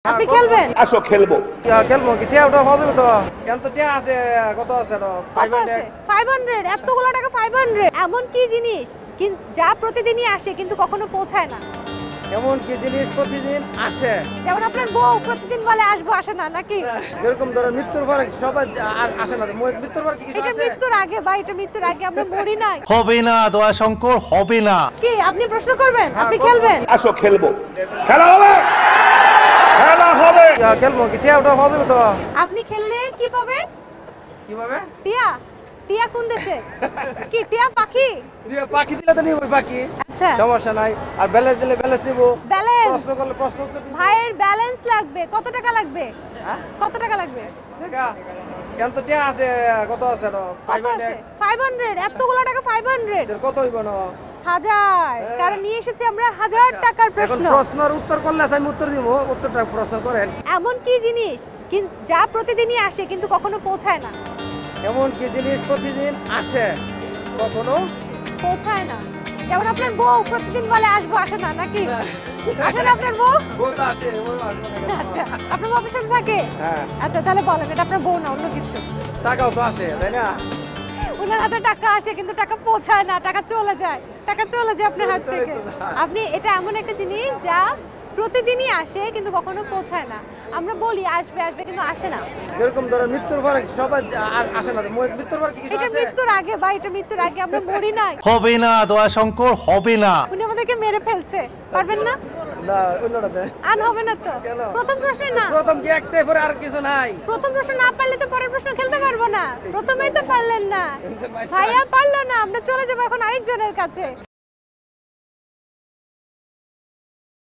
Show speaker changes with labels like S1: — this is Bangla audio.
S1: আপনি খেলবেন?
S2: আসো খেলবো।
S3: খেলবো কি টিয়া ওটা হবে তো কেন তো টিয়া আছে কত আছে তো 500
S1: 500 এতগুলো টাকা 500 এমন কি জিনিস যা প্রতিদিনই আসে কিন্তু কখনো পৌঁছায় না?
S3: এমন কি জিনিস প্রতিদিন আসে
S1: যেমন আপনার বউ প্রতিদিন বলে আসবো আসে না নাকি?
S3: যেরকম ধরো মৃত্যুর পরে সবাই আসে না মৃত্যুর পর কি কিছু
S1: এটা
S3: আছে
S1: মৃত্যুর আগে বা এটা মৃত্যুর আগে আমরা মরি নাই।
S4: হবে না দয়াশঙ্কর, হবে না।
S1: কি আপনি প্রশ্ন করবেন? আপনি খেলবেন?
S2: আসো খেলবো। খেলা হবে, খেলা হবে।
S3: খেলবো কি টিয়া ওটা হবে তো
S1: আপনি খেললে কি পাবেন?
S3: কিভাবে
S1: টিয়া? টিয়া কোন দেশে? কি টিয়া পাখি?
S3: পাখি দিলে তো নিব পাখি
S1: আচ্ছা
S3: সমস্যা নাই আর ব্যালেন্স দিলে ব্যালেন্স নিব
S1: ব্যালেন্স
S3: প্রশ্ন করলে প্রশ্ন উত্তর দিব
S1: ভাইয়ের ব্যালেন্স লাগবে। কত টাকা লাগবে?
S3: হ্যাঁ
S1: কত টাকা লাগবে?
S3: দেখা কেন তো টিয়া আছে কত আছে তো
S1: কত আছে? 500 এতগুলো টাকা 500
S3: কত হইব না
S1: হাজার। কারণ নিয়ে এসেছি আমরা হাজার টাকার
S3: এখন
S1: প্রশ্ন।
S3: প্রশ্নের উত্তর করলে আমি উত্তর দিব উত্তরটা প্রশ্ন করেন
S1: এমন কি জিনিস যা প্রতিদিনই আসে কিন্তু কখনো পৌঁছায় না?
S3: এমন কি জিনিস প্রতিদিন আসে কখনো
S1: পৌঁছায় না। যেমন আপনার বউ প্রতিদিন বলে আসবো আসে না নাকি? আসে না আপনার বউ?
S3: বলতে আসে বলতে আসে না কেন?
S1: আচ্ছা আপনার বউ আপনার সাথে থাকে?
S3: হ্যাঁ
S1: আচ্ছা তাহলে বলেন এটা আপনার বউ না অন্য কিছু।
S3: টাকাও তো আসে তাই না
S1: ওনার হাতে টাকা আসে কিন্তু টাকা পৌঁছায় না, টাকা চলে যায়। টাকা চলে যায় আপনার হাত থেকে। আপনি এটা এমন একটা জিনিস যা প্রতিদিনই আসে কিন্তু কখনো পৌঁছায় না। আমরা বলি আসবে আসবে কিন্তু আসে না।
S3: যেরকম ধরো মৃত্যুর পরে সবাই আসে না মৃত্যুর পর কি কিছু
S1: এটা
S3: আছে
S1: মৃত্যুর আগে বা এটা মৃত্যুর আগে আমরা মরি নাই।
S4: হবে না দয়াশঙ্কর, হবে না।
S1: উনি আমাদেরকে মেরে ফেলছে, পারবেন না?
S3: না অন্যটাতে
S1: আর হবে না তো?
S3: কেন?
S1: প্রথম প্রশ্নে না।
S3: প্রথম কি একটাই পরে আর কিছু নাই
S1: প্রথম প্রশ্ন না পারলে তো পরের প্রশ্ন খেলতে পারবো না। প্রথমেই তো পারলেন না, ভাইয়া পারলো না। আমরা চলে যাবো এখন আরেকজনের কাছে।